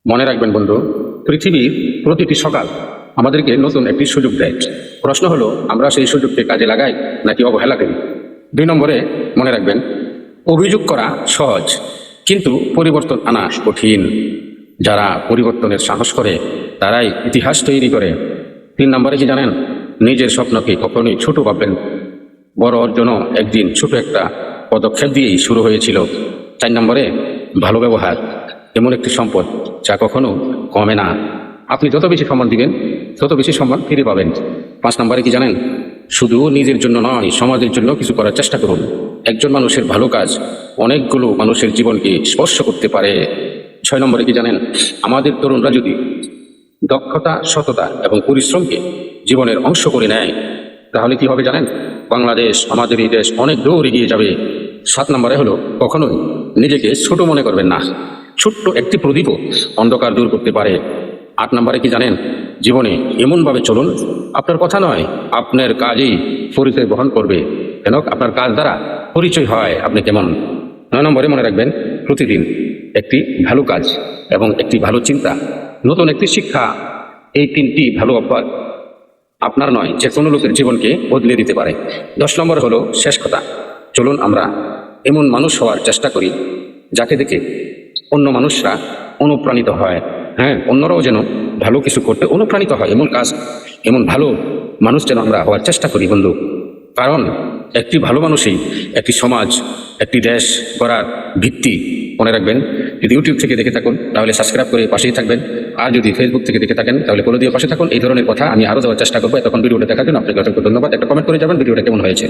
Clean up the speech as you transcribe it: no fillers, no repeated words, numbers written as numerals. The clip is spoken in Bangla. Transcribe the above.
মনে রাখবেন বন্ধু, পৃথিবীর প্রতিটি সকাল আমাদেরকে নতুন একটি সুযোগ দেয়। প্রশ্ন হলো, আমরা সেই সুযোগকে কাজে লাগাই নাকি অবহেলা করি। 2 নম্বরে মনে রাখবেন, অভিযোগ করা সহজ, কিন্তু পরিবর্তন আনা কঠিন। যারা পরিবর্তনের সাহস করে তারাই ইতিহাস তৈরি করে। 3 নম্বরে কি জানেন, নিজের স্বপ্নকে কখনোই ছোট ভাববেন। বড় অর্জনও একদিন ছোট একটা পদক্ষেপ দিয়েই শুরু হয়েছিল। 4 নম্বরে, ভালো ব্যবহার এমন একটি সম্পদ যা কখনো কমে না। আপনি যত বেশি সম্মান দিবেন তত বেশি সম্মান ফিরে পাবেন। 5 নম্বরে কি জানেন, শুধু নিজের জন্য নয়, সমাজের জন্য কিছু করার চেষ্টা করুন। একজন মানুষের ভালো কাজ অনেকগুলো মানুষের জীবনকে স্পর্শ করতে পারে। 6 নম্বরে কি জানেন, আমাদের তরুণরা যদি দক্ষতা, সততা এবং পরিশ্রমকে জীবনের অংশ করে নেয় তাহলে কি হবে জানেন, বাংলাদেশ, আমাদের এই দেশ অনেক দূর এগিয়ে যাবে। 7 নম্বরে হলো, কখনোই নিজেকে ছোট মনে করবেন না। ছোট্ট একটি প্রদীপও অন্ধকার দূর করতে পারে। 8 নম্বরে কি জানেন, জীবনে এমনভাবে চলুন, আপনার কথা নয়, আপনার কাজই পরিচয় বহন করবে। কেন, আপনার কাজ দ্বারা পরিচয় হয় আপনি কেমন। 9 নম্বরে মনে রাখবেন, প্রতিদিন একটি ভালো কাজ এবং একটি ভালো চিন্তা, নতুন একটি শিক্ষা, এই 3টি ভালো অভ্যাস আপনার নয়, যে কোনো লোকের জীবনকে বদলে দিতে পারে। 10 নম্বর হলো শেষ কথা, চলুন আমরা এমন মানুষ হওয়ার চেষ্টা করি যাকে দেখে অন্য মানুষরা অনুপ্রাণিত হয়। হ্যাঁ, অন্যরাও যেন ভালো কিছু করতে অনুপ্রাণিত হয়, এমন কাজ, এমন ভালো মানুষ যেন আমরা হওয়ার চেষ্টা করি বন্ধু। কারণ একটি ভালো মানুষই একটি সমাজ, একটি দেশ গড়ার ভিত্তি। মনে রাখবেন, যদি ইউটিউব থেকে দেখে থাকুন তাহলে সাবস্ক্রাইব করে পাশেই থাকবেন, আর যদি ফেসবুক থেকে দেখে থাকেন তাহলে ফলো দিয়ে পাশে থাকুন। এই ধরনের কথা আমি আরও দেওয়ার চেষ্টা করবো। তখন ভিডিওটা দেখার জন্য আপনাকে অসংখ্য ধন্যবাদ। একটা কমেন্ট করে যাবেন ভিডিওটা কেমন হয়েছে।